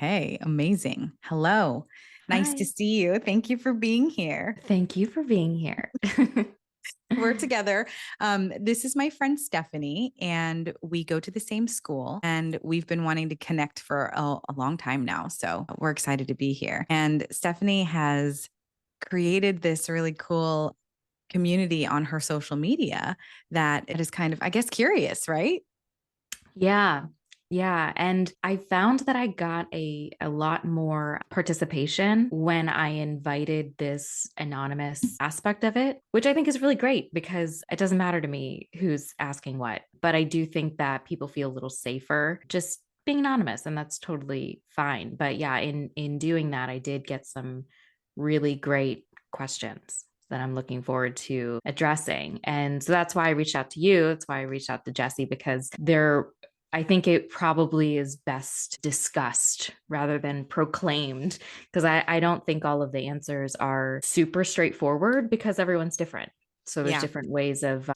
Okay, amazing. Hello. Nice to Hi. see you. Thank you for being here. Thank you for being here. We're together. This is my friend Stephanie, and we go to the same school, and we've been wanting to connect for a long time now. So we're excited to be here. And Stephanie has created this really cool community on her social media that it is kind of, I guess, curious, right? Yeah. Yeah. And I found that I got a lot more participation when I invited this anonymous aspect of it, which I think is really great because it doesn't matter to me who's asking what. But I do think that people feel a little safer just being anonymous, and that's totally fine. But yeah, in doing that, I did get some really great questions that I'm looking forward to addressing. And so that's why I reached out to you. That's why I reached out to Jesse, because I think it probably is best discussed rather than proclaimed, because I don't think all of the answers are super straightforward because everyone's different. So there's Yeah. different ways of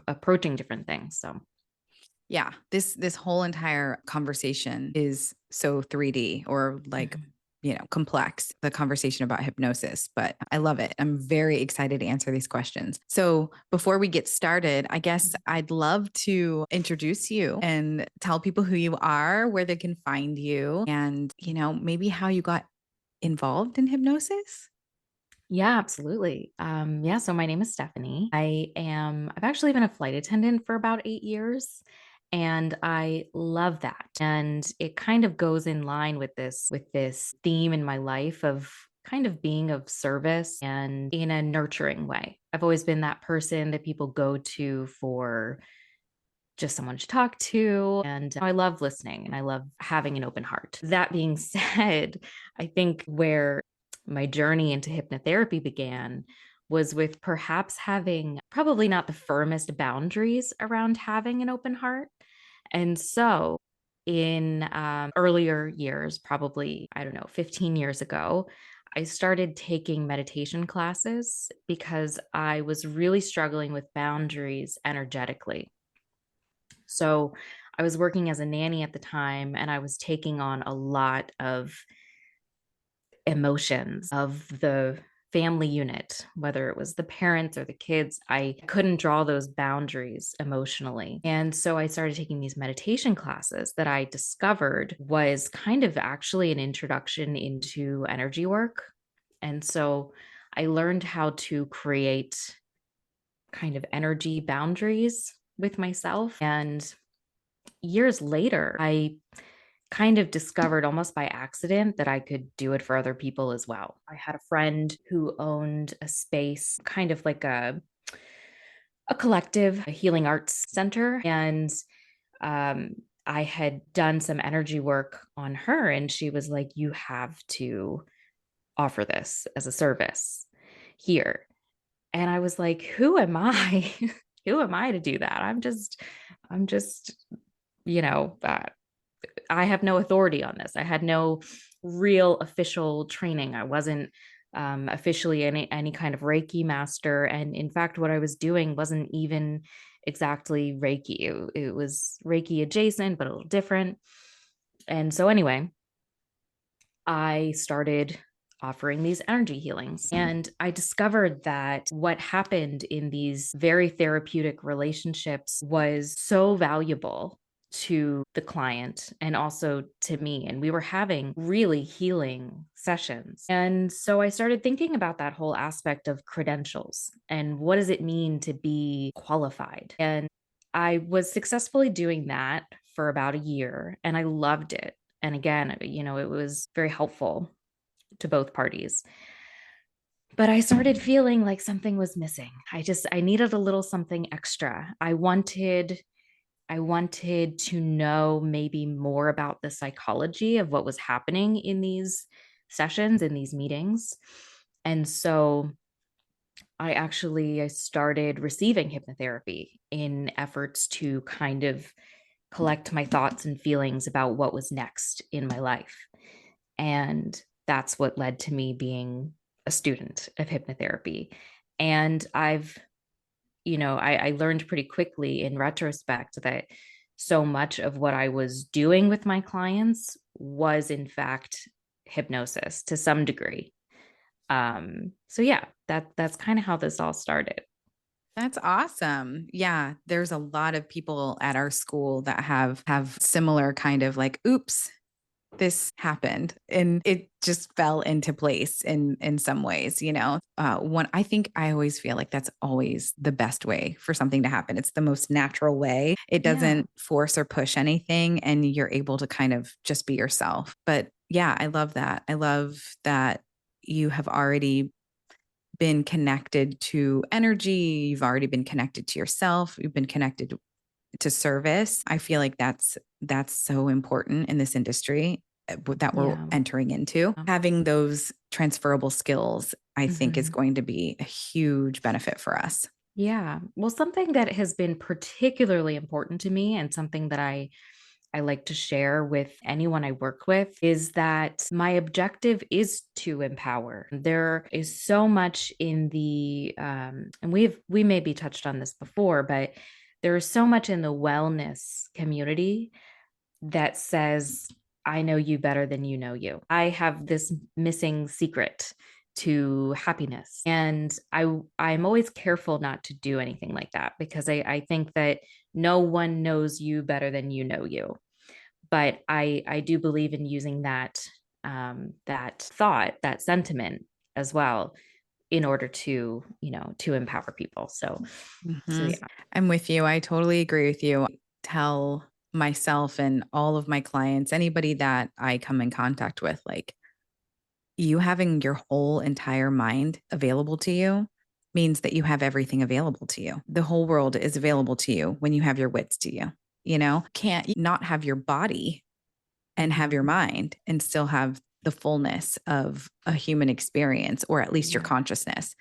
approaching different things. So Yeah. This whole entire conversation is so 3D or like, mhm. complex, the conversation about hypnosis, but I love it. I'm very excited to answer these questions. So, before we get started, I guess I'd love to introduce you and tell people who you are, where they can find you, and, maybe how you got involved in hypnosis. Yeah, absolutely. Yeah, so my name is Stephanie. I've actually been a flight attendant for about 8 years. And I love that. And it kind of goes in line with this theme in my life of kind of being of service and in a nurturing way. I've always been that person that people go to for just someone to talk to. And I love listening and I love having an open heart. That being said, I think where my journey into hypnotherapy began was with perhaps having probably not the firmest boundaries around having an open heart. And so in earlier years, probably, I don't know, 15 years ago, I started taking meditation classes because I was really struggling with boundaries energetically. So I was working as a nanny at the time, and I was taking on a lot of emotions of the family unit, whether it was the parents or the kids. I couldn't draw those boundaries emotionally. And so I started taking these meditation classes that I discovered was kind of actually an introduction into energy work. And so I learned how to create kind of energy boundaries with myself. And years later, I kind of discovered almost by accident that I could do it for other people as well. I had a friend who owned a space, kind of like a collective, a healing arts center. And um, I had done some energy work on her, and she was like, "You have to offer this as a service here." And I was like, "Who am I? Who am I to do that? I'm just, you know, I have no authority on this. I had no real official training. I wasn't officially any kind of Reiki master, and in fact, what I was doing wasn't even exactly Reiki. It was Reiki adjacent, but a little different. And so, anyway, I started offering these energy healings. And I discovered that what happened in these very therapeutic relationships was so valuable to the client and also to me. And we were having really healing sessions. And so I started thinking about that whole aspect of credentials and what does it mean to be qualified. And I was successfully doing that for about a year and I loved it. And again, it was very helpful to both parties. But I started feeling like something was missing. I needed a little something extra. I wanted to know maybe more about the psychology of what was happening in these sessions, in these meetings. And so I started receiving hypnotherapy in efforts to kind of collect my thoughts and feelings about what was next in my life. And that's what led to me being a student of hypnotherapy. And I learned pretty quickly in retrospect that so much of what I was doing with my clients was in fact hypnosis to some degree. So yeah, that's kind of how this all started. That's awesome. Yeah, there's a lot of people at our school that have similar kind of like, oops, this happened, and it just fell into place in some ways, you know. One, I think I always feel like that's always the best way for something to happen. It's the most natural way. It Yeah. doesn't force or push anything, and you're able to kind of just be yourself. But yeah, I love that. I love that you have already been connected to energy. You've already been connected to yourself. You've been connected to service. I feel like that's so important in this industry that we're Yeah. entering into. Having those transferable skills, I think, is Mhm. going to be a huge benefit for us. Yeah. Well, something that has been particularly important to me and something that I like to share with anyone I work with is that my objective is to empower. There is so much in the and we maybe touched on this before, but there is so much in the wellness community that says, I know you better than you know you. I have this missing secret to happiness. And I'm always careful not to do anything like that because I think that no one knows you better than you know you. But I do believe in using that thought, that sentiment as well in order to, to empower people. So Mhm. yeah. I'm with you. I totally agree with you. Tell myself and all of my clients, anybody that I come in contact with, like, you having your whole entire mind available to you means that you have everything available to you. The whole world is available to you when you have your wits to you. You know, can't not have your body and have your Mhm. mind and still have the fullness of a human experience, or at least your Yeah. consciousness.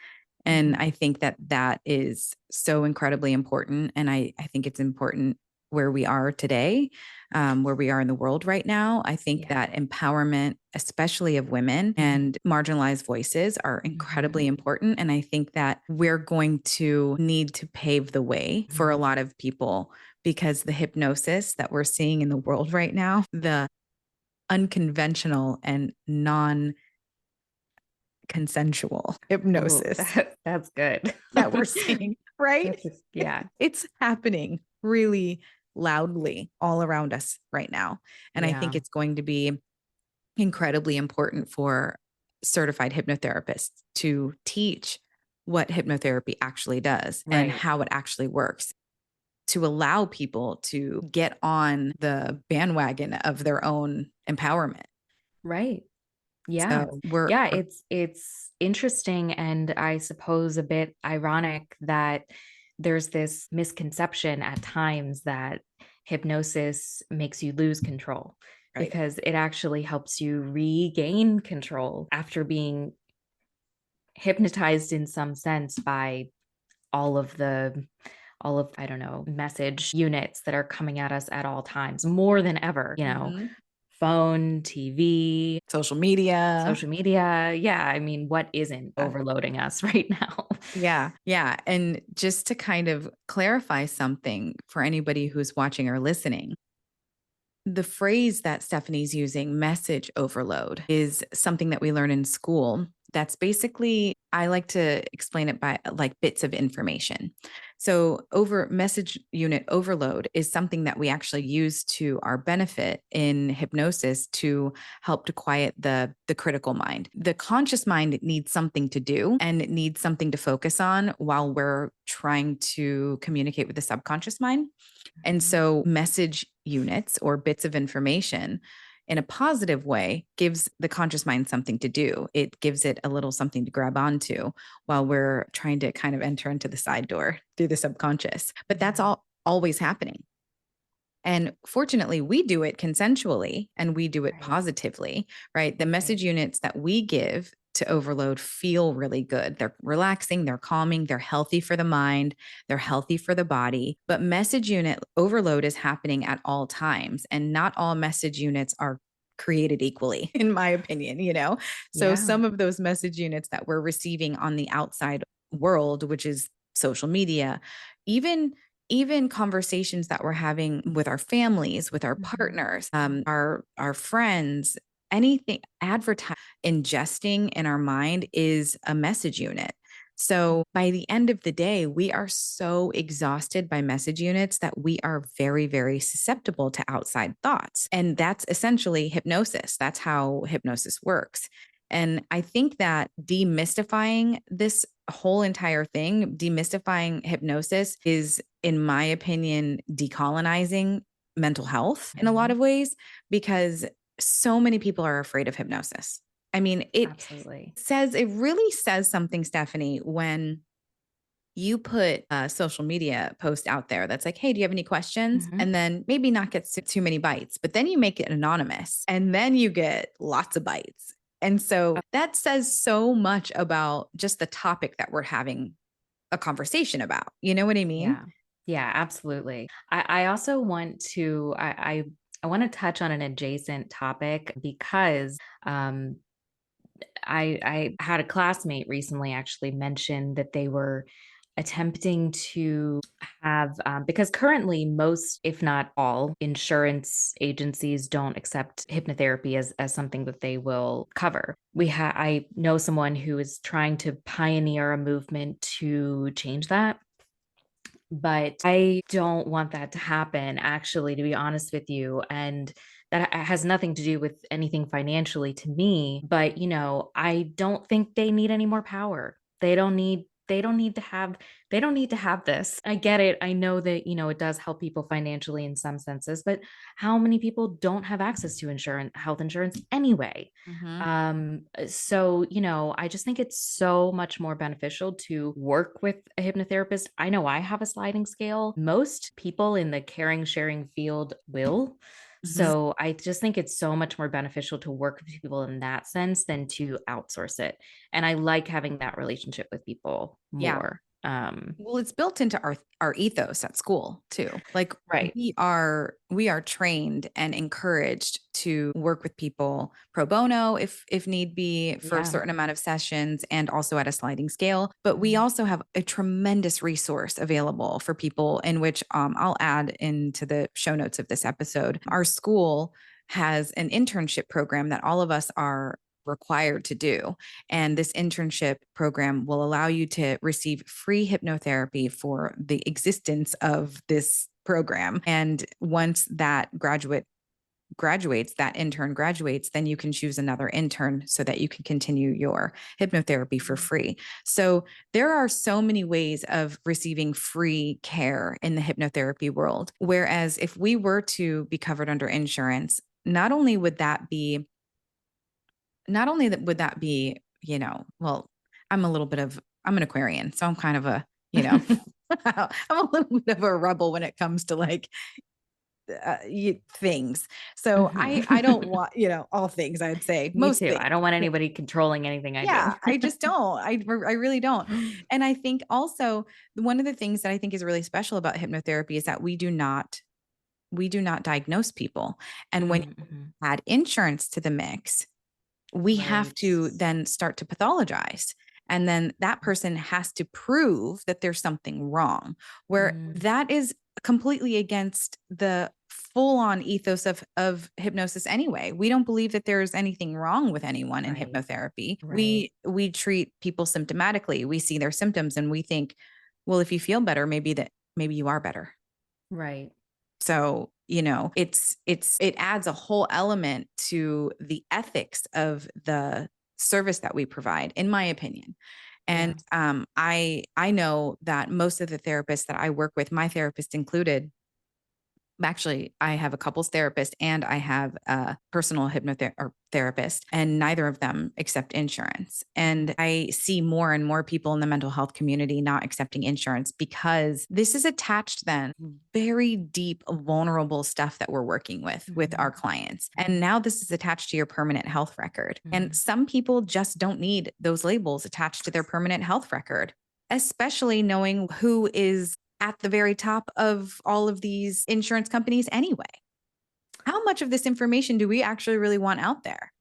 And Mhm. I think that that is so incredibly important. And I think it's important where we are today, where we are in the world right now. I think Yeah. that empowerment, especially of women Mhm. and marginalized voices, are Mhm. incredibly important. And I think that we're going to need to pave the way for a Mhm. lot of people, because the hypnosis that we're seeing in the world right now, the unconventional and non consensual Oh, hypnosis that's good. that we're seeing, right? Yeah. It's happening really loudly all around us right now. And I think Yeah. it's going to be incredibly important for certified hypnotherapists to teach what hypnotherapy actually does and Right. how it actually works, to allow people to get on the bandwagon of their own empowerment. Right. Yeah. So Yeah, we're it's interesting and I suppose a bit ironic that there's this misconception at times that hypnosis makes you lose control right. because it actually helps you regain control after being hypnotized in some sense by all of the all of I don't know, message units that are coming at us at all times more than ever, Mhm. phone, TV, Social media. social media. Yeah, I mean, what isn't Uh, overloading us right now? yeah. Yeah. And just to kind of clarify something for anybody who's watching or listening, the phrase that Stephanie's using, message overload, is something that we learn in school. That's basically, I like to explain it by like bits of information. So, over message unit overload is something that we actually use to our benefit in hypnosis to help to quiet the critical mind. The conscious mind needs something to do and it needs something to focus on while we're trying to communicate with the subconscious mind. And Mhm. so, message units or bits of information in a positive way gives the conscious mind something to do. It gives it a little something to grab onto while we're trying to kind of enter into the side door through the subconscious. But that's Mhm. all always happening. And fortunately, we do it consensually and we do it Right, positively, right? The right. message units that we give to overload feel really good. They're relaxing, they're calming, they're healthy for the mind, they're healthy for the body. But message unit overload is happening at all times, and not all message units are created equally, in my opinion, you know? So Yeah. some of those message units that we're receiving on the outside world, which is social media, even even conversations that we're having with our families, with our Mhm. partners, our friends, anything ingesting in our mind is a message unit. So by the end of the day, we are so exhausted by message units that we are very, very susceptible to outside thoughts. And that's essentially hypnosis. That's how hypnosis works. And I think that demystifying this whole entire thing, demystifying hypnosis is, in my opinion, decolonizing mental health in a lot Mhm. of ways, because so many people are afraid of hypnosis. I mean, Absolutely. it really says something, Stephanie, when you put a social media post out there that's like, hey, do you have any questions? Mhm. And then maybe not get too many bites, but then you make it anonymous and then you get lots of bites. And so that says so much about just the topic that we're having a conversation about. You know what I mean? Yeah. Yeah, absolutely. I also want to I want to touch on an adjacent topic because I had a classmate recently actually mention that they were attempting to have because currently most, if not all, insurance agencies don't accept hypnotherapy as something that they will cover. I know someone who is trying to pioneer a movement to change that, but I don't want that to happen, actually, to be honest with you. And that has nothing to do with anything financially to me. But, I don't think they need any more power. They don't need to have this. I get it. I know that, it does help people financially in some senses, but how many people don't have access to health insurance anyway? Mm-hmm. So, I just think it's so much more beneficial to work with a hypnotherapist. I know I have a sliding scale. Most people in the caring, sharing field will. Mm-hmm. So I just think it's so much more beneficial to work with people in that sense than to outsource it. And I like having that relationship with people Yeah. more. Well, it's built into our ethos at school too. Like Right. we are trained and encouraged to work with people pro bono if need be for a Yeah. certain amount of sessions and also at a sliding scale. But we Mhm. also have a tremendous resource available for people in which I'll add into the show notes of this episode. Our school has an internship program that all of us are required to do. And this internship program will allow you to receive free hypnotherapy for the existence of this program. And once that intern graduates, then you can choose another intern so that you can continue your hypnotherapy for free. So there are so many ways of receiving free care in the hypnotherapy world. Whereas if we were to be covered under insurance, not only that would that be, well, I'm an Aquarian, so I'm kind of a, I'm a little bit of a rebel when it comes to like things. So I don't Mhm. want, all things, I'd say Me most too. I things. don't want anybody controlling anything I do. Yeah, I just don't. I really don't. And I think also one of the things that I think is really special about hypnotherapy is that we do not diagnose people. And when you Mhm. add insurance to the mix, we have Right. to then start to pathologize. And then that person has to prove that there's something wrong, where Mm, that is completely against the full on ethos of hypnosis anyway. We don't believe that there's anything wrong with anyone in right. hypnotherapy. Right. We treat people symptomatically. We see their symptoms and we think, well, if you feel better, maybe you are better. Right. So, it adds a whole element to the ethics of the service that we provide, in my opinion. And Yeah. I know that most of the therapists that I work with, my therapist included, actually, I have a couples therapist and I have a personal hypnotherapist, and neither of them accept insurance. And I see more and more people in the mental health community not accepting insurance because this is attached then very deep, vulnerable stuff that we're working with our Mhm. clients. And now this is attached to your permanent health record. And Mhm. some people just don't need those labels attached to their permanent health record, especially knowing who is at the very top of all of these insurance companies anyway. How much of this information do we actually really want out there?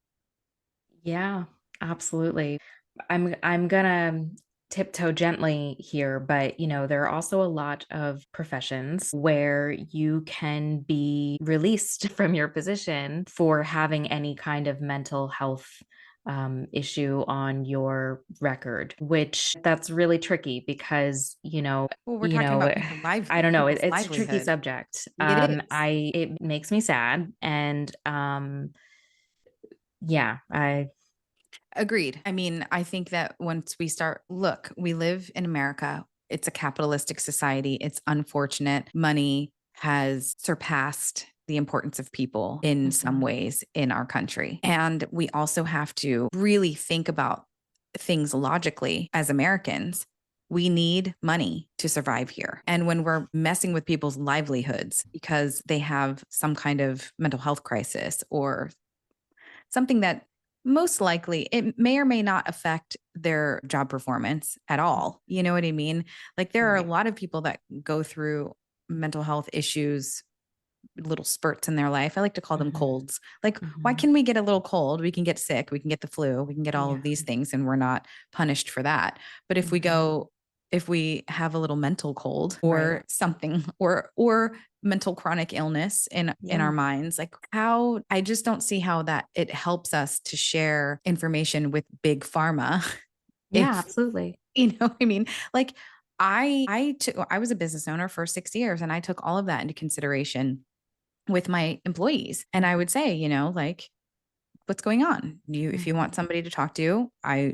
Yeah, absolutely. I'm gonna tiptoe gently here, but there are also a lot of professions where you can be released from your position for having any kind of mental health issue on your record, which that's really tricky because, Well, we're talking about I don't know, people's it's a tricky livelihood. subject. It is. It makes me sad. And yeah, Agreed. I mean, I think that once we start, look, we live in America. It's a capitalistic society. It's unfortunate. Money has surpassed the importance of people in some Mhm. ways in our country. And we also have to really think about things logically as Americans. We need money to survive here. And when we're messing with people's livelihoods because they have some kind of mental health crisis or something that most likely it may or may not affect their job performance at all. You know what I mean? Like there are a Right. lot of people that go through mental health issues, little spurts in their life. I like to call them Mhm. colds. Like, why Mhm. can we get a little cold? We can get sick, we can get the flu, we can get all Yeah. of these things, and we're not punished for that. But Mhm. if we have a little mental cold Right. or something, or mental chronic illness in our Yeah. minds, like how I just don't see how that it helps us to share information with big pharma. Yeah, If absolutely. you know what I mean? Like I was a business owner for 6 years and I took all of that into consideration with my employees. And I Mhm. would say, like, what's going on? If you want Mhm. somebody to talk to,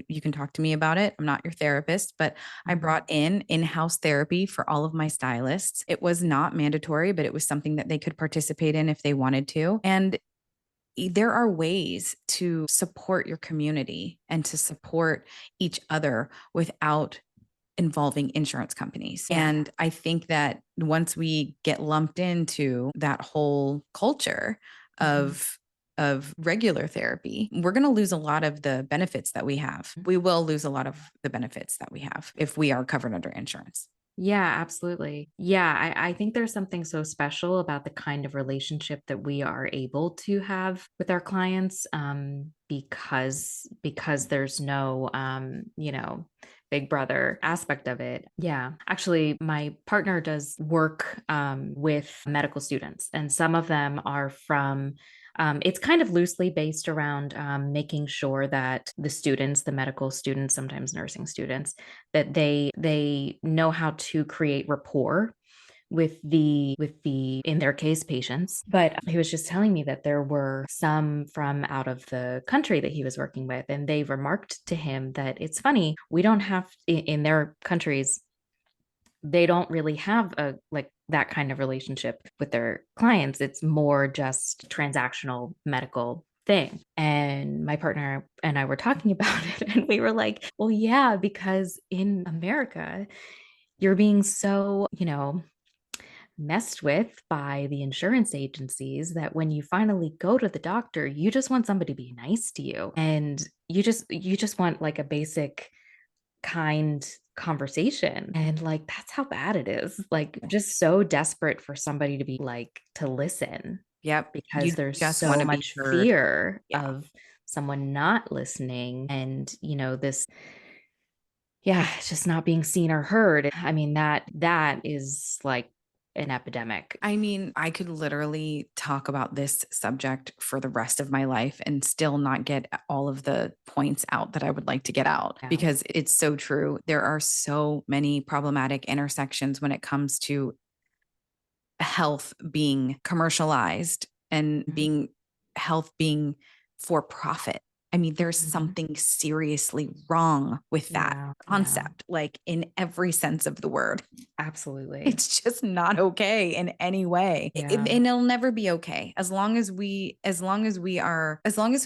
you can talk to me about it. I'm not your therapist, but I Mhm. brought in-house therapy for all of my stylists. It was not mandatory, but it was something that they could participate in if they wanted to. And there are ways to support your community and to support each other without involving insurance companies. Yeah. And I think that once we get lumped into that whole culture Mhm. of regular therapy, we're going to lose a lot of the benefits that we have. We will lose a lot of the benefits that we have if we are covered under insurance. Yeah, absolutely. Yeah, I think there's something so special about the kind of relationship that we are able to have with our clients, because there's no big brother aspect of it. Yeah. Actually, my partner does work with medical students, and some of them are from it's kind of loosely based around making sure that the students, the medical students, sometimes nursing students, that they know how to create rapport with the in their case patients. But he was just telling me that there were some from out of the country that he was working with, and they remarked to him that it's funny, we don't have in their countries, they don't really have a like that kind of relationship with their clients. It's more just transactional medical thing. And my partner and I were talking about it, and we were like, well, yeah, because in America, you're being so, messed with by the insurance agencies that when you finally go to the doctor, you just want somebody to be nice to you. And you just want like a basic kind conversation. And like that's how bad it is. Like just so desperate for somebody to be like to listen, Yep. because You there's just want so to be much heard. fear Yeah. of someone not listening, and this, yeah, just not being seen or heard. I mean, that is like an epidemic. I mean, I could literally talk about this subject for the rest of my life and still not get all of the points out that I would like to get out Yeah. because it's so true. There are so many problematic intersections when it comes to health being commercialized and Mhm. being health being for profit. I mean, there's Mhm. something seriously wrong with that Yeah. Yeah. concept, like in every sense of the word. Absolutely. It's just not okay in any way. Yeah. And it'll never be okay as long as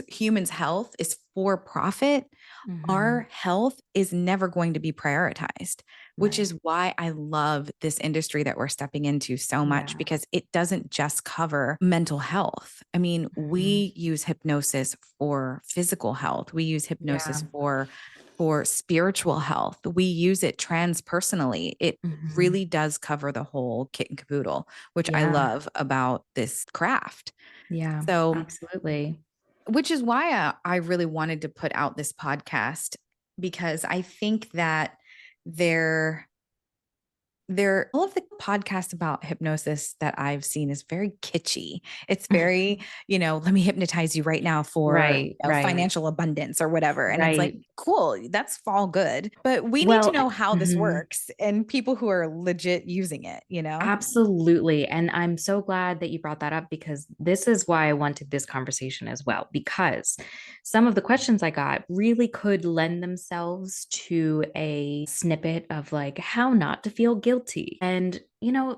humans' health is for profit, Mhm. our health is never going to be prioritized, which Right. is why I love this industry that we're stepping into so much Yeah. because it doesn't just cover mental health. I mean, Mhm. we use hypnosis for physical health. We use hypnosis Yeah. for spiritual health. We use it transpersonally. It Mhm. really does cover the whole kit and caboodle, which I Yeah. love about this craft. Yeah. So Absolutely. which is why I really wanted to put out this podcast because I think that they're all of the podcasts about hypnosis that I've seen is very kitschy. It's very, let me hypnotize you right now for Right, right, financial abundance or whatever. And it's like, right. cool, that's all good. But we need to Well, know how this mhm. works and people who are legit using it. Absolutely. And I'm so glad that you brought that up because this is why I wanted this conversation as well. Because some of the questions I got really could lend themselves to a snippet of like how not to feel guilty. And,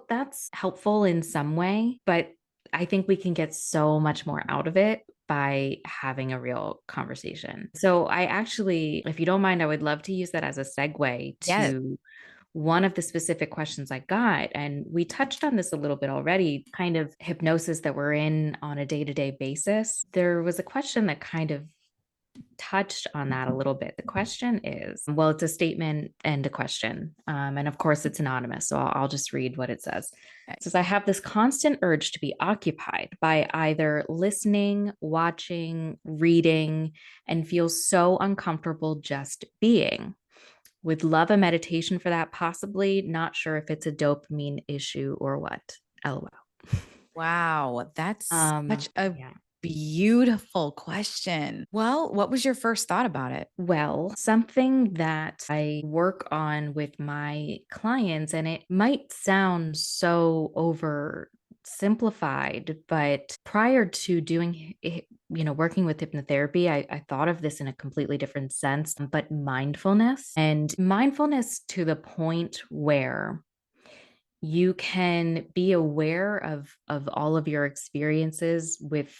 that's helpful in some way, but I think we can get so much more out of it by having a real conversation. So, I actually, if you don't mind, I would love to use that as a segue Yes. to one of the specific questions I got, and we touched on this a little bit already, kind of hypnosis that we're in on a day to day basis. There was a question that kind of touched on that a little bit. The question is, well, it's a statement and a question. And of course, it's anonymous. So I'll just read what it says. It says, I have this constant urge to be occupied by either listening, watching, reading, and feel so uncomfortable just being. Would love a meditation for that, possibly. Not sure if it's a dopamine issue or what. LOL. Wow. That's such a Yeah. beautiful question. Well, what was your first thought about it? Well, something that I work on with my clients, and it might sound so oversimplified, but prior to doing it, working with hypnotherapy, I thought of this in a completely different sense, but mindfulness to the point where you can be aware of all of your experiences with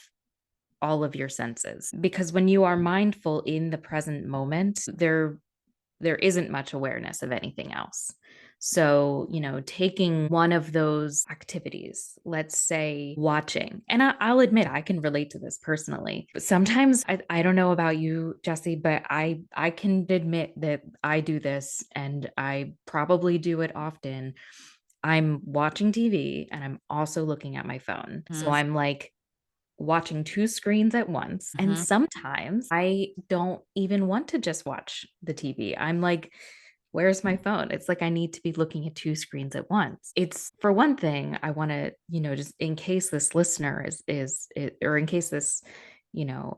all of your senses, because when you are mindful in the present moment, there isn't much awareness of anything else. So, taking one of those activities, let's say watching, and I'll admit I can relate to this personally. But sometimes I don't know about you, Jesse, but I can admit that I do this and I probably do it often. I'm watching TV and I'm also looking at my phone. So Mhm. I'm like watching two screens at once. And Mhm. sometimes I don't even want to just watch the TV. I'm like, where's my phone? It's like I need to be looking at two screens at once. It's for one thing, I want to, just in case this listener or in case this,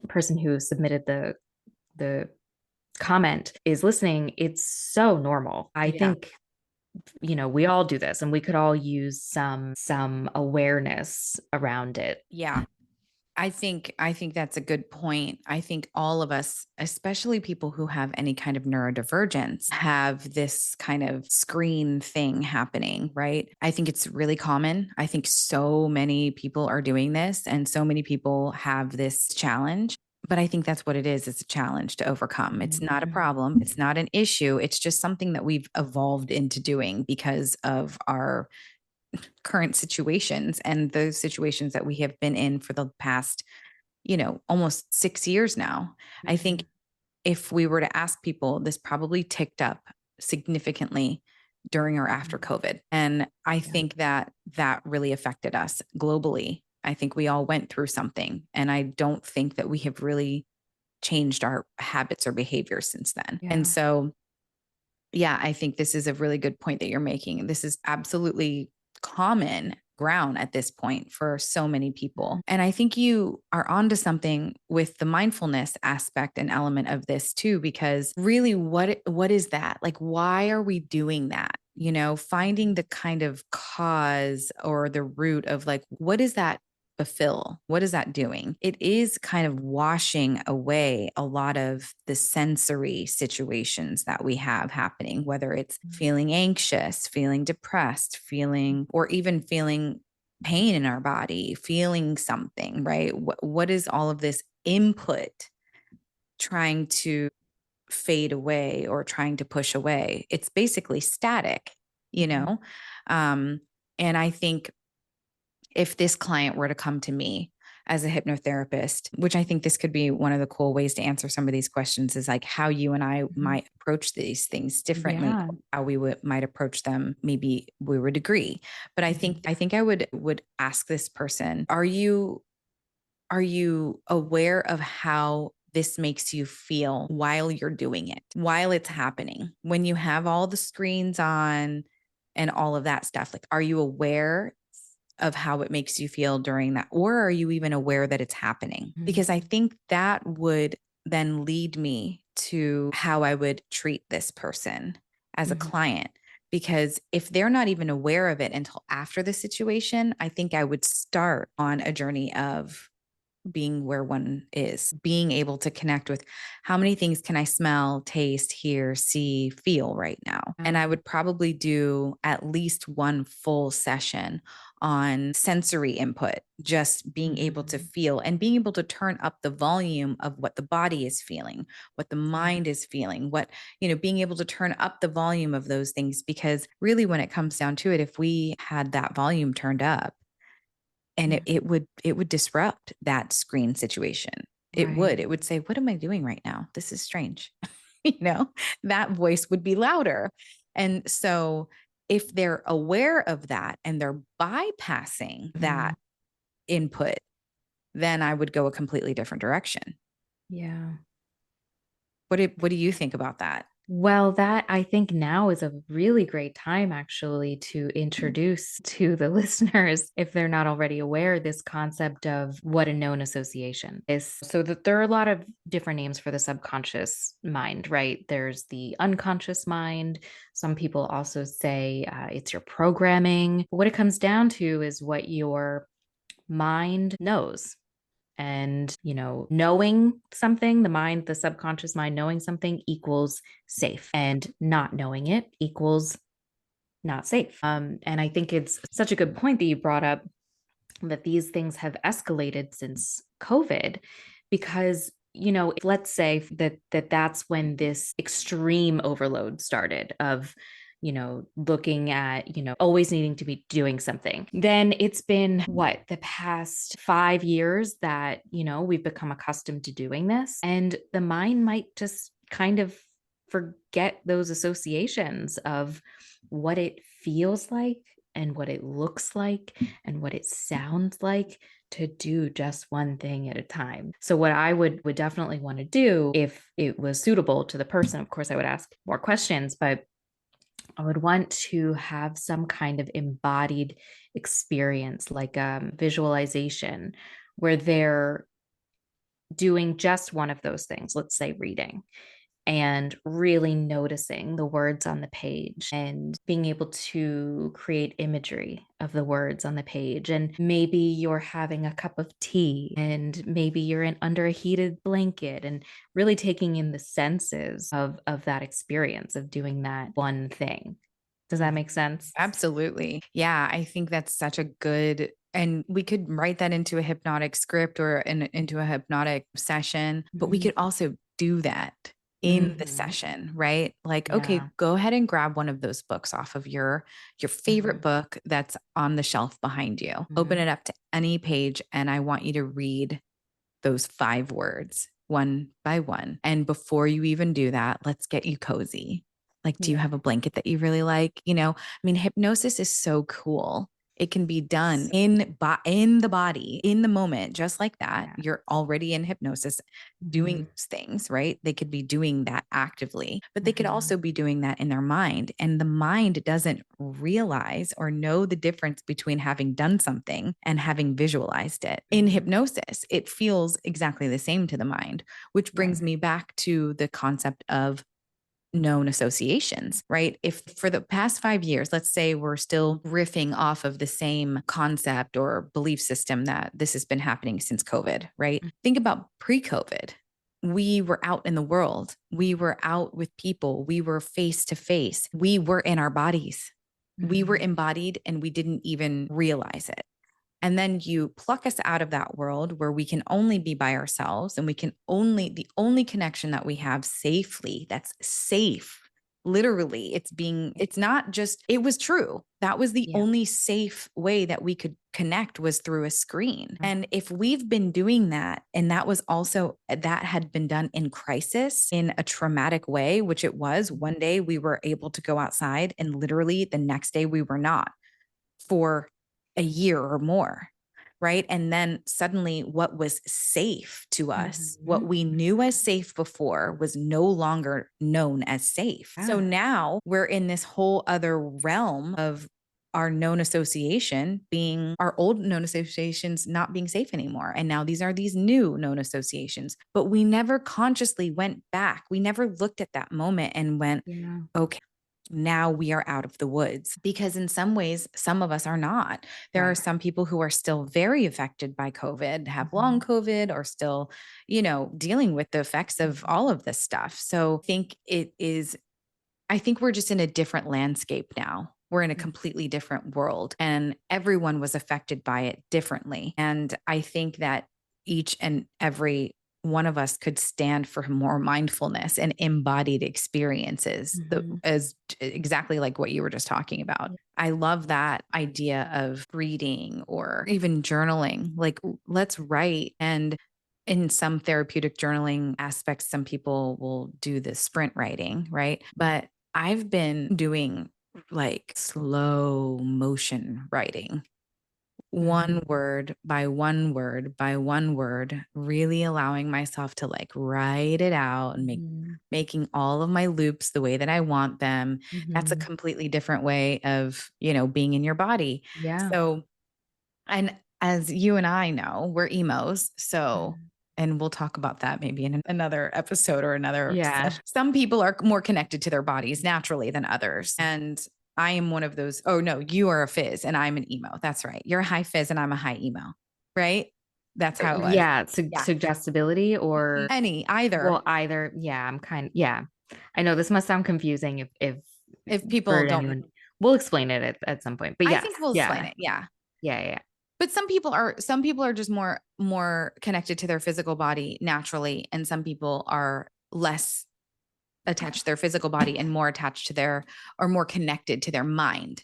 person who submitted the comment is listening, it's so normal. I Yeah. think we all do this and we could all use some awareness around it. Yeah. I think that's a good point. I think all of us, especially people who have any kind of neurodivergence, have this kind of screen thing happening, right? I think it's really common. I think so many people are doing this and so many people have this challenge. But I think that's what it is. It's a challenge to overcome. It's not a Mhm. problem. It's not an issue. It's just something that we've evolved into doing because of our current situations and those situations that we have been in for the past, almost 6 years now. I think Mhm. if we were to ask people, this probably ticked up significantly during or after Mhm. COVID. And I Yeah. think that that really affected us globally. I think we all went through something. And I don't think that we have really changed our habits or behaviors since then. And Yeah. so yeah, I think this is a really good point that you're making. This is absolutely common ground at this point for so many people. And I think you are onto something with the mindfulness aspect and element of this too, because really what is that? Like, why are we doing that? Finding the kind of cause or the root of like, what is that fulfill? What is that doing? It is kind of washing away a lot of the sensory situations that we have happening, whether it's feeling anxious, feeling depressed, or even feeling pain in our body, feeling something, right? What is all of this input trying to fade away or trying to push away? It's basically static, you Mhm. know? Um, and I think if this client were to come to me as a hypnotherapist, which I think this could be one of the cool ways to answer some of these questions is like how you and I Mhm. might approach these things differently, Yeah. how we might approach them. Maybe we would agree, but I think Mhm. I think I would ask this person, are you aware of how this makes you feel while you're doing it, while it's happening. When you have all the screens on and all of that stuff, like, are you aware of how it makes you feel during that? Or are you even aware that it's happening? Because I think that would then lead me to how I would treat this person as a client. Because if they're not even aware of it until after the situation, I think I would start on a journey of being where one is, being able to connect with how many things can I smell, taste, hear, see, feel right now. And I would probably do at least one full session on sensory input, just being able to feel and being able to turn up the volume of what the body is feeling, what the mind is feeling, what, being able to turn up the volume of those things. Because really, when it comes down to it, if we had that volume turned up, and it would disrupt that screen situation. It would say, what am I doing right now? This is strange. That voice would be louder. And so if they're aware of that and they're bypassing that input, then I would go a completely different direction. Yeah. What do you think about that? Well, that I think now is a really great time actually to introduce to the listeners, if they're not already aware, this concept of what a known association is. So that there are a lot of different names for the subconscious mind, right? There's the unconscious mind. Some people also say it's your programming. What it comes down to is what your mind knows. And, knowing something, the subconscious mind knowing something equals safe, and not knowing it equals not safe. And I think it's such a good point that you brought up that these things have escalated since COVID, because let's say that's when this extreme overload started of looking at always needing to be doing something. Then it's been the past 5 years that we've become accustomed to doing this, and the mind might just kind of forget those associations of what it feels like and what it looks like and what it sounds like to do just one thing at a time. So what I would definitely want to do, if it was suitable to the person, of course I would ask more questions, but I would want to have some kind of embodied experience, like visualization, where they're doing just one of those things, let's say reading, and really noticing the words on the page and being able to create imagery of the words on the page. And maybe you're having a cup of tea, and maybe you're under a heated blanket, and really taking in the senses of that experience of doing that one thing. Does that make sense? Absolutely. Yeah, I think that's such a good, and we could write that into a hypnotic script or into a hypnotic session, but we could also do that in the session, right? Like, okay, Yeah. go ahead and grab one of those books off of your favorite book that's on the shelf behind you. Open it up to any page, and I want you to read those 5 words one by one. And before you even do that, let's get you cozy. Like, do you have a blanket that you really like? Hypnosis is so cool. It can be done in the body, in the moment, just like that. Yeah. You're already in hypnosis doing those things, right? They could be doing that actively, but they could also be doing that in their mind. And the mind doesn't realize or know the difference between having done something and having visualized it. In hypnosis, it feels exactly the same to the mind, which brings me back to the concept of known associations, right? If for the past 5 years, let's say we're still riffing off of the same concept or belief system that this has been happening since COVID, right? Think about pre-COVID. We were out in the world. We were out with people. We were face to face. We were in our bodies. We were embodied, and we didn't even realize it. And then you pluck us out of that world where we can only be by ourselves, and the only connection that we have safely, that's safe. Literally, it's not just, it was true. That was the only safe way that we could connect, was through a screen. And if we've been doing that, and that had been done in crisis, in a traumatic way, which it was, one day we were able to go outside, and literally the next day we were not, for a year or more. right? And then suddenly what was safe to us, what Mhm. we knew as safe before, was no longer known as safe. So Yeah. now we're in this whole other realm of our known association being our old known associations not being safe anymore. And now these are these new known associations. But we never consciously went back. We never looked at that moment and went, Yeah. okay, now we are out of the woods. Because in some ways, some of us are not. There are Right. some people who are still very affected by COVID, have long Mhm. COVID, or still, dealing with the effects of Mhm. all of this stuff. So I think we're just in a different landscape now. We're in a Mhm. completely different world, and everyone was affected by it differently. And I think that each and every one of us could stand for more mindfulness and embodied experiences, Mhm. as exactly like what you were just talking about. I love that idea of reading or even journaling. Like, let's write. And in some therapeutic journaling aspects, some people will do the sprint writing, right? But I've been doing like slow motion writing, one Mhm. word by one word by one word, really allowing myself to like write it out and Mhm. making all of my loops the way that I want them. That's a Mhm. completely different way of, being in your body. Yeah. So, and as you and I know, we're emos. So, Mhm. and we'll talk about that maybe in another episode or another Yeah. session. Some people are more connected to their bodies naturally than others. And I am one of those. Oh, no, you are a fizz and I'm an emo. That's right. You're a high fizz and I'm a high emo. Right. That's how it was. Yeah, Yeah. suggestibility or Either. well, either. Yeah, yeah. I know this must sound confusing if If people for don't, anyone. We'll explain it at some point. But I yes, think we'll explain yeah. it. Yeah. Yeah, yeah. But some people are just more connected to their physical body naturally, and some people are less attached to their physical body and more attached to their or more connected to their mind.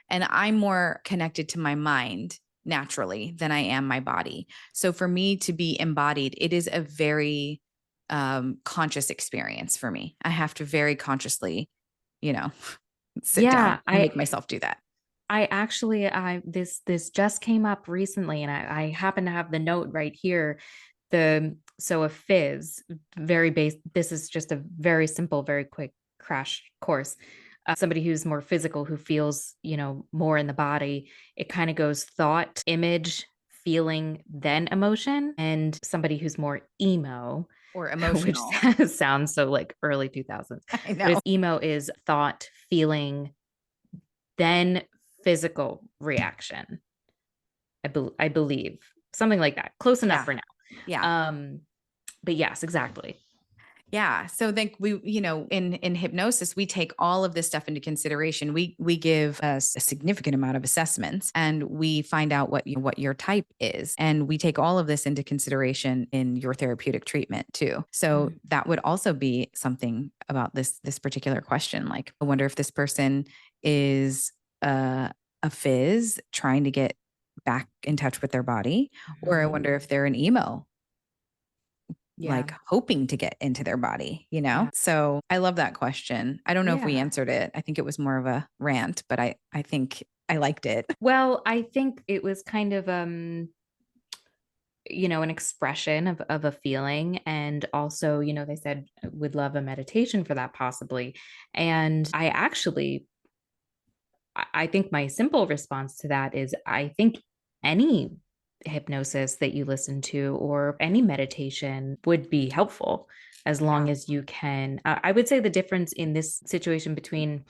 And I'm more connected to my mind naturally than I am my body. So for me to be embodied, it is a very conscious experience for me. I have to very consciously, you know, sit down Yeah, and make myself do that. I actually I this just came up recently and I happen to have the note right here. So a fizz, very base. This is just a very simple, very quick crash course. Somebody who's more physical, who feels, more in the body, it kind of goes thought, image, feeling, then emotion. And somebody who's more emo, Or which emotional. sounds so like early 2000s, I but know. is emo is thought, feeling, then physical reaction. I believe something like that. Close enough Yeah. for now. Yeah. Um, but yes, exactly. Yeah. So then we, in hypnosis, we take all of this stuff into consideration. We give us a significant amount of assessments and we find out what your type is. And we take all of this into consideration in your therapeutic treatment too. So Mhm. that would also be something about this particular question. Like, I wonder if this person is a fizz trying to get back in touch with their body, or I Mhm. wonder if they're an emo Yeah. like hoping to get into their body. Yeah. So I love that question. I don't know if we Yeah. answered it. I think it was more of a rant, but I think I liked it. Well, I think it was kind of an expression of a feeling. And also, they said would love a meditation for that possibly. And I think my simple response to that is I think any hypnosis that you listen to or any meditation would be helpful as long Yeah. as you can. I would say the difference in this situation between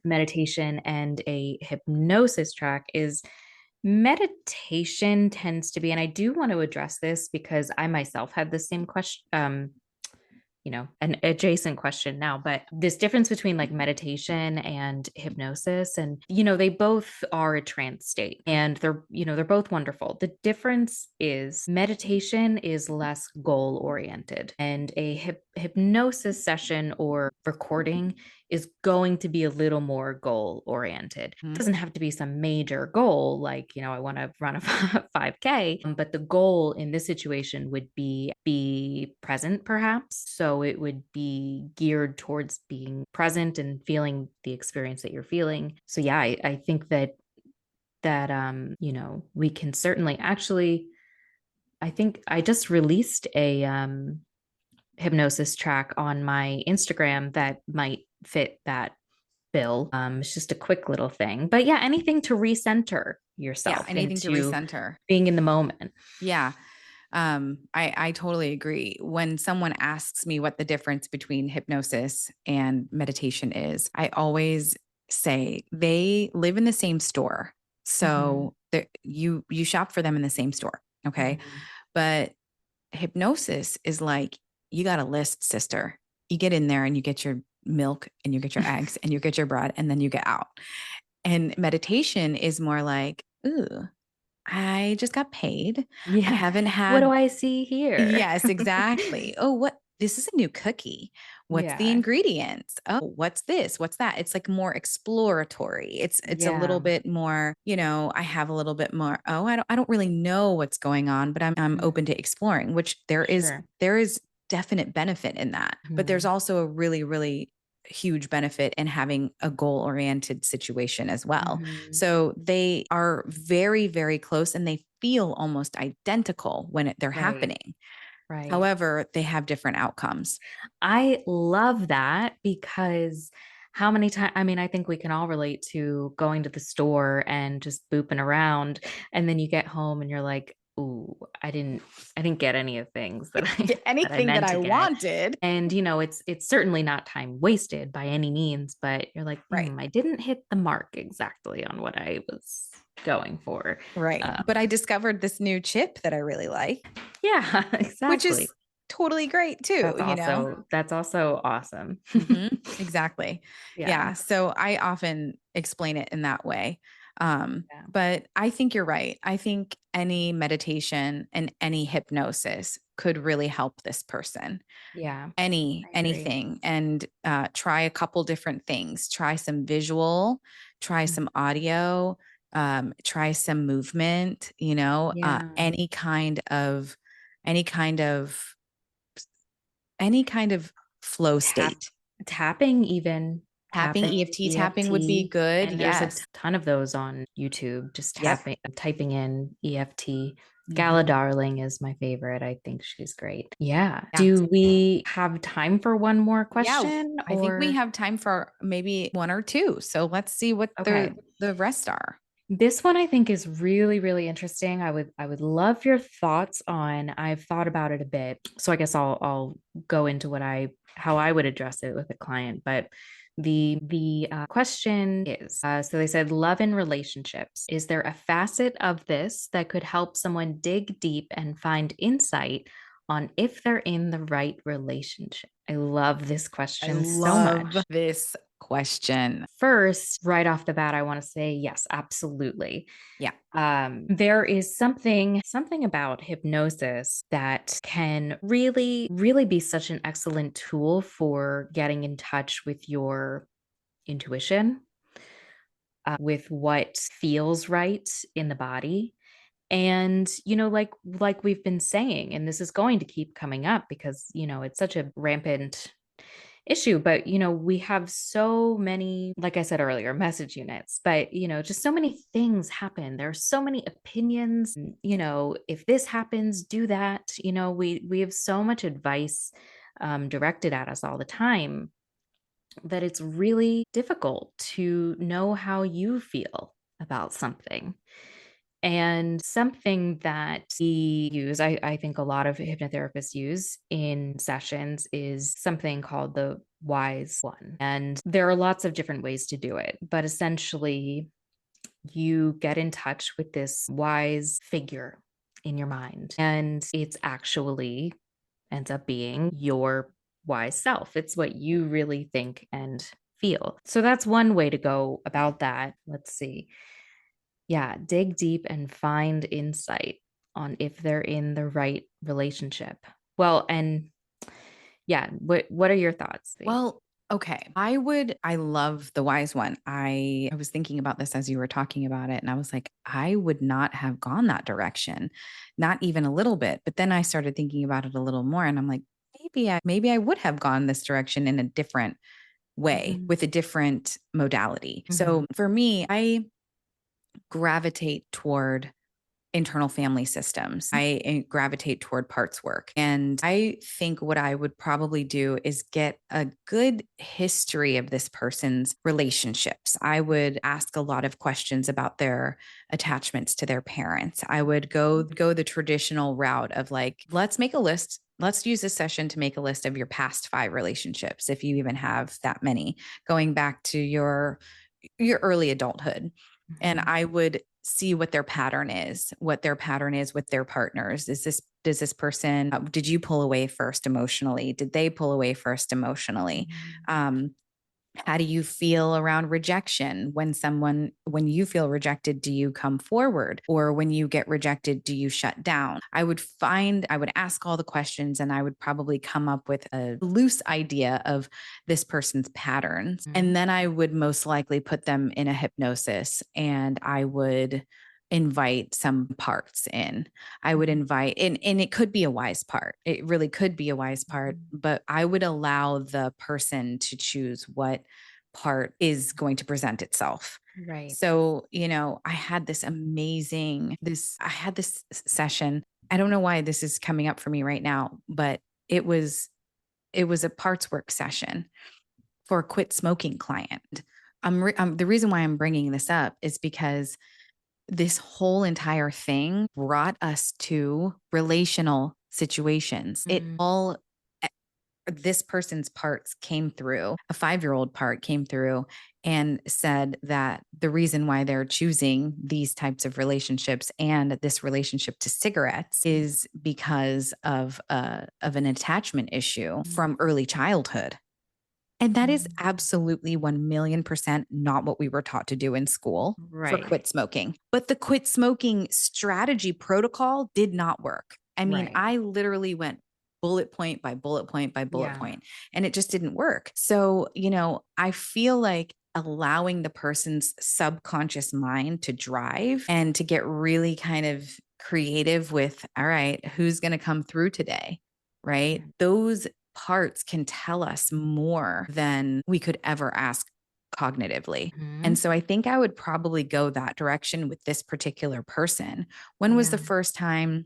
meditation and a hypnosis track is meditation tends to be, and I do want to address this because I myself had the same question, an adjacent question now, but this difference between like meditation and hypnosis, and they both are a trance state and they're both wonderful. The difference is meditation is less goal oriented and a hypnosis session or recording is going to be a little more goal oriented. It Mhm. doesn't have to be some major goal like, I want to run a 5K, but the goal in this situation would be present perhaps. So it would be geared towards being present and feeling the experience that you're feeling. So yeah, I think that that, we can certainly actually, I think I just released a hypnosis track on my Instagram that might fit that bill. It's just a quick little thing. But yeah, anything to recenter Yeah, yourself anything to into recenter. being in the moment. Yeah. I totally agree. When someone asks me what the difference between hypnosis and meditation is, I always say they live in the same store. Mhm. So you shop for them in the same store. Okay. Mhm. But hypnosis is like, you got a list, sister. You get in there and you get your milk and you get your eggs and you get your bread and then you get out. And meditation is more like, ooh, I just got paid. I Yeah. haven't What do had. I see here? Yes, exactly. Oh, what? This is a new cookie. What's the Yeah. ingredients? Oh, what's this? What's that? It's like more exploratory. It's a little Yeah. bit more, I have a little bit more, oh, I don't really know what's going on, but I'm open to Mhm. exploring, which there is Sure. there is definite benefit in that. But there's Mhm. also a really, really huge benefit in having a goal-oriented situation as well. Mhm. So they are very, very close and they feel almost identical when they're Right. happening. Right. However, they have different outcomes. I love that because how many times, I mean, I think we can all relate to going to the store and just booping around. And then you get home and you're like, ooh, I didn't get any of things that Get that I anything that meant I to get. wanted. And it's certainly not time wasted by any means, but you're like, Right. I didn't hit the mark exactly on what I was going for. Right. Um, But I discovered this new chip that I really like, yeah, which exactly. is totally great too, That's also awesome. Exactly. Yeah. Yeah. So I often explain it in that way. Yeah. But I think you're right. I think any meditation and any hypnosis could really help this person. Yeah, I agree. Anything, and try a couple different things. Try some visual, try Mm. some audio, try some movement. Yeah. Any kind of any kind of flow Tap state. tapping even, Tapping, tapping, EFT tapping would be EFT, good. and there's a Yes. ton of those on YouTube, just Yep. typing in EFT. Gala Mhm. Darling is my favorite. I think she's great. Yeah. Yeah. Do we have time for one more Yeah. question I think we or have time for maybe one or two. So let's see what okay. the rest are. This one I think is really, really interesting. I would love your thoughts on. I've thought about it a bit. So I guess I'll go into how I would address it with a client. But the question is, so they said love in relationships. Is there a facet of this that could help someone dig deep and find insight on if they're in the right relationship? I love this I question so love much. this question. First, right off the bat, I want to say yes, absolutely. Yeah. There is something about hypnosis that can really, really be such an excellent tool for getting in touch with your intuition, with what feels right in the body. And like we've been saying, and this is going to keep coming up because it's such a rampant issue, but we have so many, like I said earlier, message units, but just so many things happen. There are so many opinions, and, if this happens, do that. We have so much advice directed at us all the time that it's really difficult to know how you feel about something. And something that we use, I think a lot of hypnotherapists use in sessions is something called the wise one. And there are lots of different ways to do it, but essentially, you get in touch with this wise figure in your mind, and it's actually ends up being your wise self. It's what you really think and feel. So that's one way to go about that. Let's see. Yeah, dig deep and find insight on if they're in the right relationship. Well, and yeah, what are your thoughts? Well, okay. I love the wise one. I was thinking about this as you were talking about it, and I was like, I would not have gone that direction, not even a little bit. But then I started thinking about it a little more, and I'm like, maybe I would have gone this direction in a different way Mhm. with a different modality. So Mhm. for me, gravitate toward internal family systems. I gravitate toward parts work. And I think what I would probably do is get a good history of this person's relationships. I would ask a lot of questions about their attachments to their parents. I would go the traditional route of like, let's make a list. Let's use this session to make a list of your past 5 relationships, if you even have that many, going back to your early adulthood. And I would see what their pattern is, what their pattern is with their partners. Does this person, did you pull away first emotionally? Did they pull away first emotionally? How do you feel around rejection? When you feel rejected, do you come forward? Or when you get rejected, do you shut down? I would ask all the questions, and I would probably come up with a loose idea of this person's patterns. And then I would most likely put them in a hypnosis, and I would invite some parts in. I would invite, and it could be a wise part. It really could be a wise part, but I would allow the person to choose what part is going to present itself. Right. So, I had this session. I don't know why this is coming up for me right now, but it was a parts work session for a quit smoking client. The reason why I'm bringing this up is because this whole entire thing brought us to relational situations. This person's parts came through, a 5-year-old part came through and said that the reason why they're choosing these types of relationships and this relationship to cigarettes is because of an attachment issue from early childhood. And that is absolutely 1,000,000% not what we were taught to do in school for quit smoking. But the quit smoking strategy protocol did not work. I mean, I literally went bullet point by bullet point by bullet point, and it just didn't work. So, I feel like allowing the person's subconscious mind to drive and to get really kind of creative with, all right, who's going to come through today? Right? Those parts can tell us more than we could ever ask cognitively. And so I think I would probably go that direction with this particular person. When was the first time?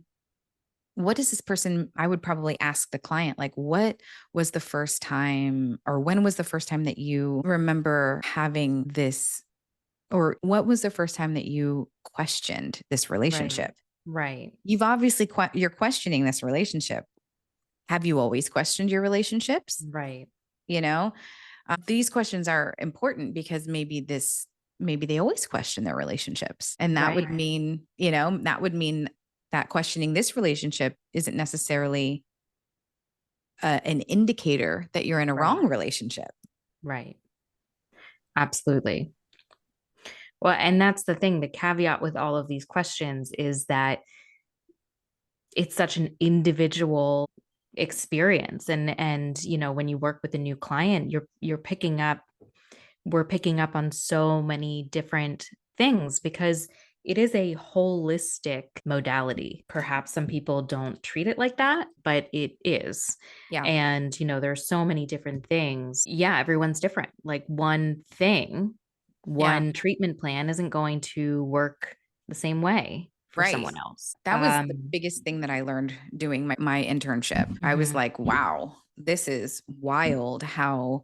What is this person? I would probably ask the client, like, what was the first time, or when was the first time that you remember having this, or what was the first time that you questioned this relationship? Right. You've obviously, you're questioning this relationship. Have you always questioned your relationships? Right. These questions are important because maybe they always question their relationships. And that would mean, that questioning this relationship isn't necessarily an indicator that you're in a wrong relationship. Right. Absolutely. Well, and that's the thing, the caveat with all of these questions is that it's such an individual experience. And when you work with a new client, we're picking up on so many different things because it is a holistic modality. Perhaps some people don't treat it like that, but it is. Yeah. And, there's so many different things. Yeah, everyone's different. Like one treatment plan isn't going to work the same way for someone else. That was the biggest thing that I learned doing my internship. I was like, wow, this is wild how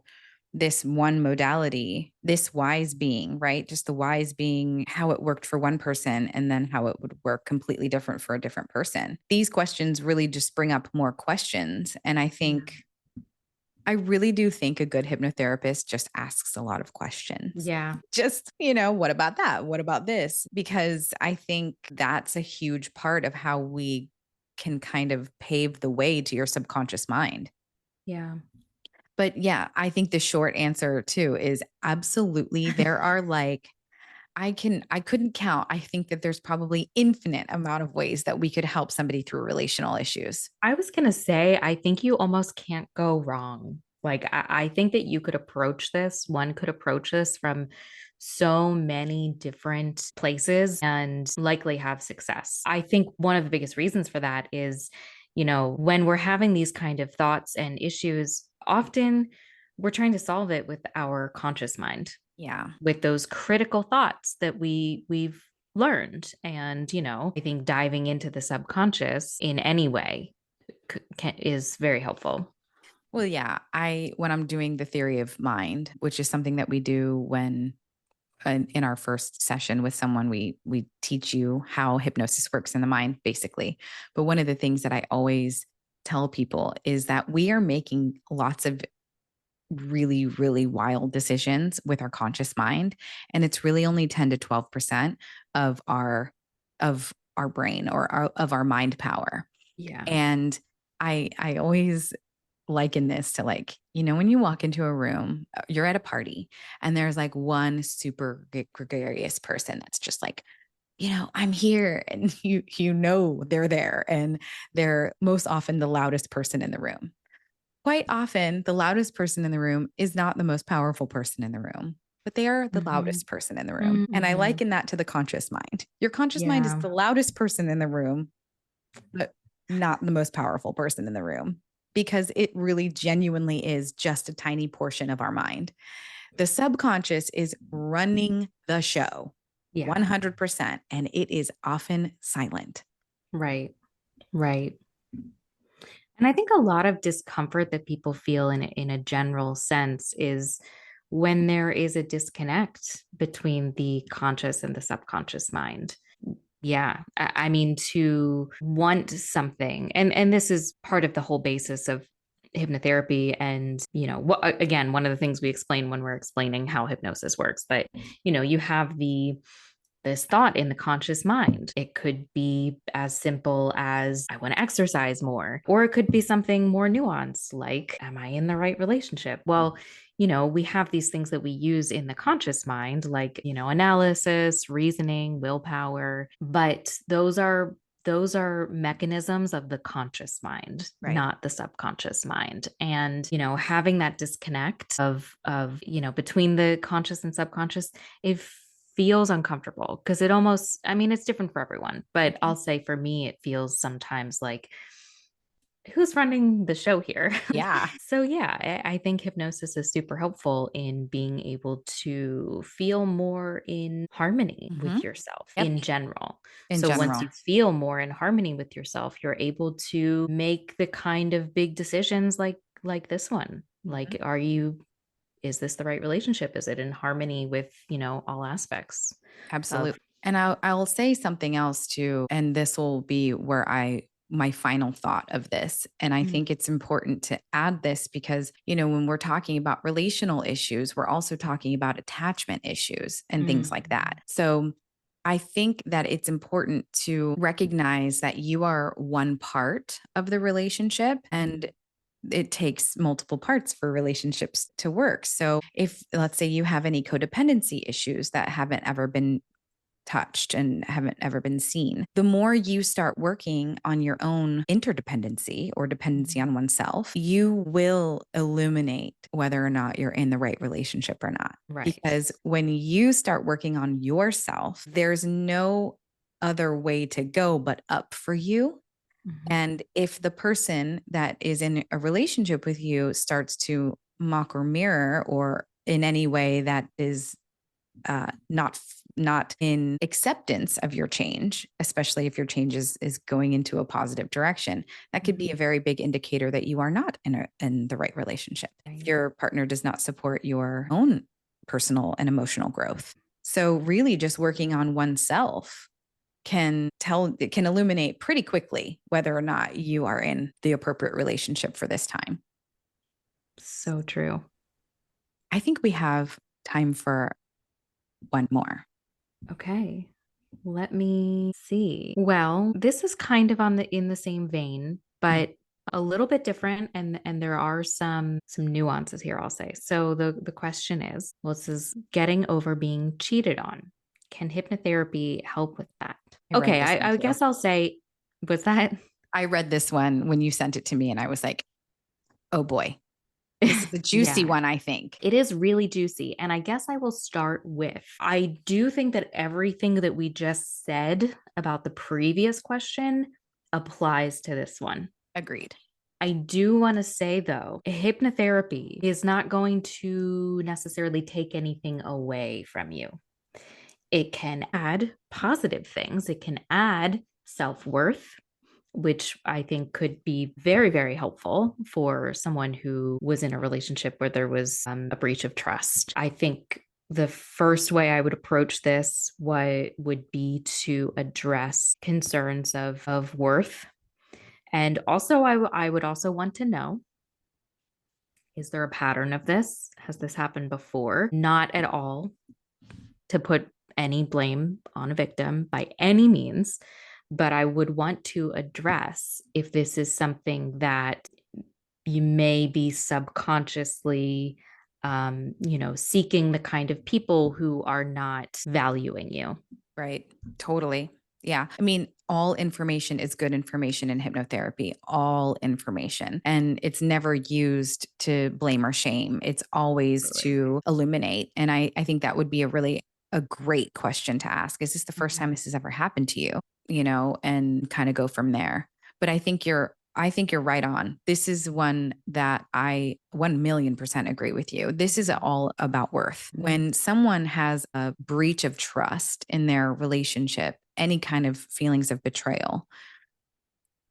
this one modality, this wise being, right? Just the wise being, how it worked for one person and then how it would work completely different for a different person. These questions really just bring up more questions. And I really do think a good hypnotherapist just asks a lot of questions. Yeah. Just, what about that? What about this? Because I think that's a huge part of how we can kind of pave the way to your subconscious mind. Yeah. But yeah, I think the short answer too is absolutely. There are I couldn't count. I think that there's probably infinite amount of ways that we could help somebody through relational issues. I was going to say, I think you almost can't go wrong. Like, I think that one could approach this from so many different places and likely have success. I think one of the biggest reasons for that is, when we're having these kind of thoughts and issues, often we're trying to solve it with our conscious mind. Yeah. With those critical thoughts that we've learned. And, I think diving into the subconscious in any way is very helpful. Well, yeah, when I'm doing the theory of mind, which is something that we do when in our first session with someone, we teach you how hypnosis works in the mind, basically. But one of the things that I always tell people is that we are making lots of really, really wild decisions with our conscious mind. And it's really only 10 to 12% of our brain or of our mind power. Yeah. And I always liken this to like, when you walk into a room, you're at a party and there's like one super gregarious person that's just like, I'm here, and they're there, and they're most often the loudest person in the room. Quite often, the loudest person in the room is not the most powerful person in the room, but they are the Mhm. loudest person in the room. And I Mhm. liken that to the conscious mind. Your conscious mind is Yeah. the loudest person in the room, but not the most powerful person in the room, because it really genuinely is just a tiny portion of our mind. The subconscious is running the show Yeah. 100%, and it is often silent. Right. Right. And I think a lot of discomfort that people feel in a general sense is when there is a disconnect between the conscious and the subconscious mind. Yeah. I mean, to want something, and this is part of the whole basis of hypnotherapy. And, again, one of the things we explain when we're explaining how hypnosis works, but, you have this thought in the conscious mind. It could be as simple as, I want to exercise more, or it could be something more nuanced, like, am I in the right relationship? Well, we have these things that we use in the conscious mind, like, analysis, reasoning, willpower, but those are mechanisms of the conscious mind, Right. not the subconscious mind. And, having that disconnect of between the conscious and subconscious, it feels uncomfortable because it almost, I mean, it's different for everyone, but Mhm. I'll say for me, it feels sometimes like, who's running the show here? Yeah. So, yeah, I think hypnosis is super helpful in being able to feel more in harmony with Hmm. yourself Yep. in general. In So, once general. you feel more in harmony with yourself, you're able to make the kind of big decisions like this one. Mhm. Like, is this the right relationship? Is it in harmony with, all aspects of. Absolutely. And I'll say something else too, and this will be where my final thought of this. And I Mhm. think it's important to add this because, when we're talking about relational issues, we're also talking about attachment issues and things like Mhm. that. So I think that it's important to recognize that you are one part of the relationship, and it takes multiple parts for relationships to work. So if, let's say, you have any codependency issues that haven't ever been touched and haven't ever been seen, the more you start working on your own interdependency or dependency on oneself, you will illuminate whether or not you're in the right relationship or not. Right. Because when you start working on yourself, there's no other way to go but up for you. Mhm. And if the person that is in a relationship with you starts to mock or mirror, or in any way that is not in acceptance of your change, especially if your change is going into a positive direction, that could be Mhm. a very big indicator that you are not in the right relationship. If Right. your partner does not support your own personal and emotional growth. So really just working on oneself it can illuminate pretty quickly whether or not you are in the appropriate relationship for this time. So true. I think we have time for one more. Okay. Let me see. Well, this is kind of on the in the same vein, Mm. but a little bit different, and there are some nuances here, I'll say. So the question is, well, it says getting over being cheated on. Can hypnotherapy help with that? I read Okay, this one I too. guess I'll say, was that. I read this one when you sent it to me, and I was like, oh boy, this is a juicy Yeah. one, I think. It is really juicy. And I guess I will start with, I do think that everything that we just said about the previous question applies to this one. Agreed. I do want to say, though, hypnotherapy is not going to necessarily take anything away from you. It can add positive things. It can add self-worth, which I think could be very, very helpful for someone who was in a relationship where there was a breach of trust. I think the first way I would approach this would be to address concerns of worth. And also, I would also want to know, is there a pattern of this? Has this happened before? Not at all to put any blame on a victim by any means, but I would want to address if this is something that you may be subconsciously, seeking the kind of people who are not valuing you. Right. Totally. Yeah. I mean, all information is good information in hypnotherapy, all information. And it's never used to blame or shame. It's always Absolutely. to illuminate. And I think that would be a great question to ask. Is this the first time this has ever happened to you? And kind of go from there. But I think you're right on. This is one that I 1,000,000% agree with you. This is all about worth. When someone has a breach of trust in their relationship, any kind of feelings of betrayal,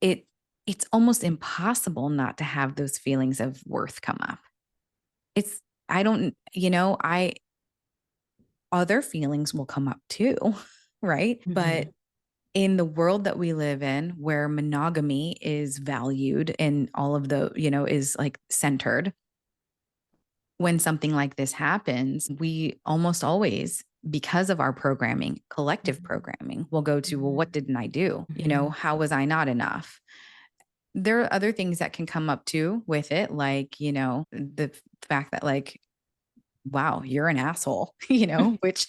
it's almost impossible not to have those feelings of worth come up. It's I don't, I other feelings will come up too, right? But in the world that we live in, where monogamy is valued and all of is like centered, when something like this happens, we almost always, because of our programming, collective programming, will go to, well, what didn't I do? How was I not enough? There are other things that can come up too with it, like, the fact that, like, wow, you're an asshole, which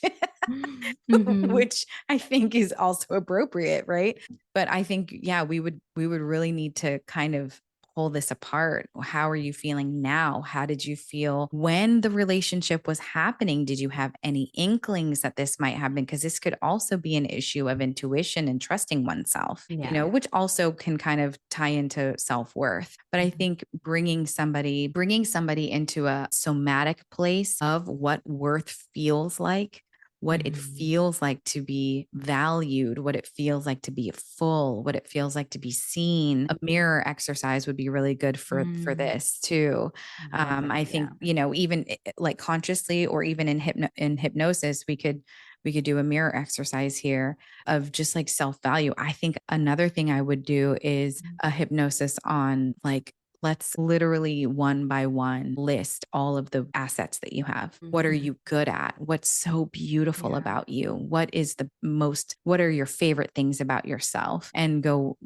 Mhm. which I think is also appropriate, right? But I think, yeah, we would really need to kind of pull this apart. How are you feeling now? How did you feel when the relationship was happening? Did you have any inklings that this might happen? Because this could also be an issue of intuition and trusting oneself, Yeah. which also can kind of tie into self-worth. But I think bringing somebody into a somatic place of what worth feels like, what it feels like to be valued, what it feels like to be full, what it feels like to be seen. A mirror exercise would be really good for this too. I Yeah. think, even like consciously, or even in hypnosis, we could do a mirror exercise here of just like self-value. I think another thing I would do is a hypnosis on, like, let's literally one by one list all of the assets that you have. What are you good at? What's so beautiful Yeah. about you? What are your favorite things about yourself? And go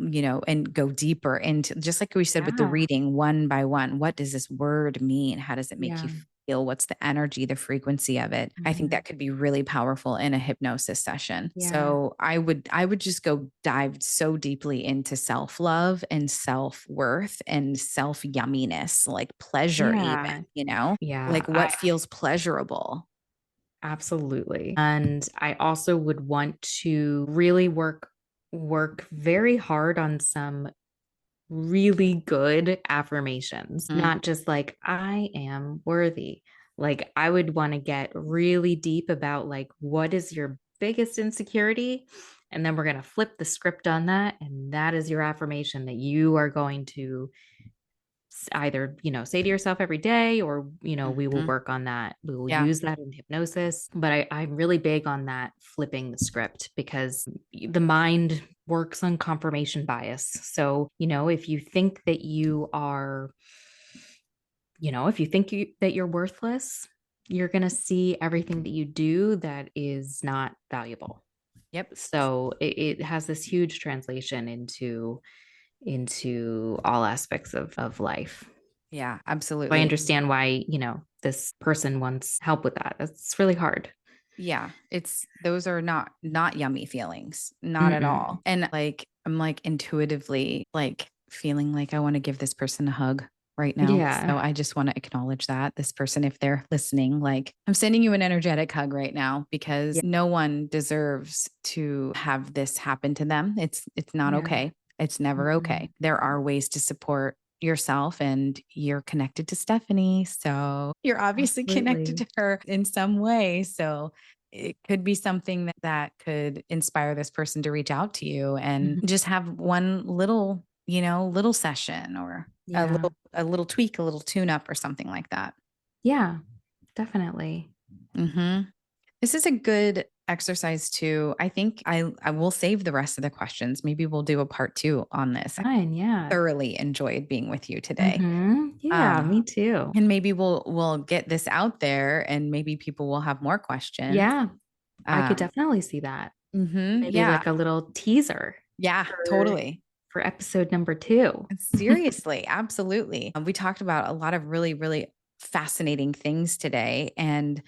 deeper into, just like we said with the Yeah. reading, one by one. What does this word mean? How does it make you Yeah. feel? What's the energy, the frequency of it? I think that could be really powerful in a hypnosis session. Yeah. So I would just go dive so deeply into self-love and self-worth and self-yumminess, like pleasure Yeah. even, Yeah. like what feels pleasurable. Absolutely. And I also would want to really work very hard on some really good affirmations, Mm, not just like I am worthy. Like I would want to get really deep about like what is your biggest insecurity, and then we're going to flip the script on that, and that is your affirmation that you are going to either say to yourself every day, or we will mhm. work on that, we will Yeah. use that in hypnosis. But I'm really big on that, flipping the script, because the mind works on confirmation bias. So if you think that you are, if you think that you're worthless, you're going to see everything that you do that is not valuable. Yep. So it has this huge translation into all aspects of life. Yeah, I absolutely. understand why, this person wants help with that. That's really hard. Yeah, those are not yummy feelings, not at Mm-mm. all. And like I'm like intuitively like feeling like I want to give this person a hug right now. So Yeah. I just want to acknowledge that this person, if they're listening, like I'm sending you an energetic hug right now, because Yeah. no one deserves to have this happen to them. It's not Yeah. okay. It's never Mhm. okay. There are ways to support yourself, and you're connected to Stephanie. So you're obviously connected Absolutely. to her in some way. So it could be something that could inspire this person to reach out to you and Mhm. just have one little, little session or Yeah. a little tweak, a little tune up or something like that. Yeah, definitely. Hmm. This is a good exercise too. I think I will save the rest of the questions. Maybe we'll do a part two on this. I Fine. Yeah. thoroughly enjoyed being with you today. Yeah, Um, me too. and maybe we'll get this out there and maybe people will have more questions. Yeah, I could Um, definitely see that. Maybe yeah. like a little teaser Yeah, for totally. episode number 2. Seriously, absolutely. We talked about a lot of really, really fascinating things today. And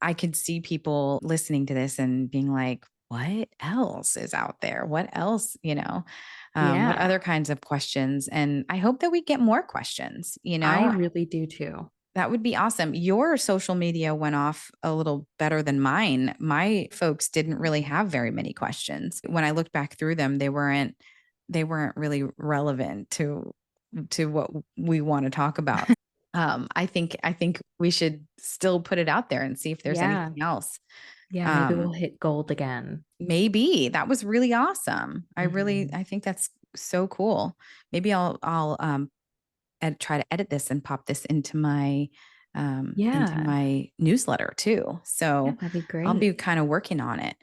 I could see people listening to this and being like, what else is out there? What else, what Yeah, other kinds of questions? And I hope that we get more questions, I really do too. that would be awesome. Your social media went off a little better than mine. My folks didn't really have very many questions. When I looked back through them, they weren't really relevant to what we want to talk about. I think we should still put it out there and see if there's Yeah. anything else. Yeah, maybe we'll Um, hit gold again. maybe that was really awesome. Mhm. I think that's so cool. Maybe I'll try to edit this and pop this into Yeah. my newsletter too. Yeah, So that'd be I'll great. be kind of working on it.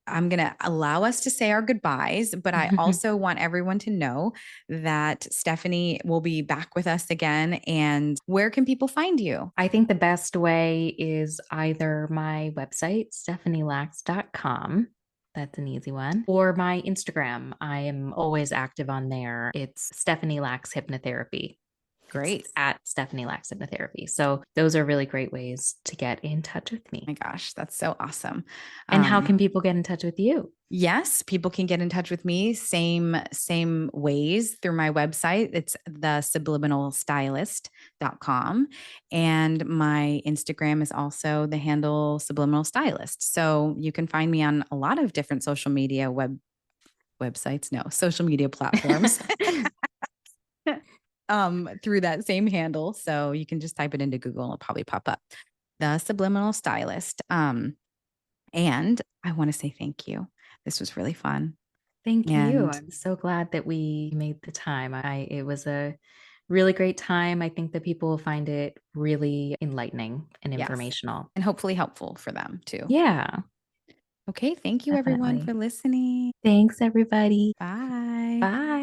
I'm going to allow us to say our goodbyes, but I also want everyone to know that Stephanie will be back with us again. And where can people find you? I think the best way is either my website, stephanielax.com. That's an easy one. Or my Instagram. I am always active on there. It's Stephanie Lax Hypnotherapy. It's Great. at Stephanie Lax Hypnotherapy. So those are really great ways to get in touch with me. My gosh, that's so awesome. And how can people get in touch with you? Yes, people can get in touch with me same ways through my website. It's the subliminalstylist.com and my Instagram is also the handle subliminal stylist. So you can find me on a lot of different social media websites, no, social media platforms. Through that same handle. So you can just type it into Google and it'll probably pop up. The Subliminal Stylist. And I want to say thank you. This was really fun. Thank you. And I'm so glad that we made the time. It was a really great time. I think that people will find it really enlightening and yes, informational. and hopefully helpful for them too. Yeah, Okay. Thank you everyone definitely. for listening. Thanks, everybody. Bye. Bye.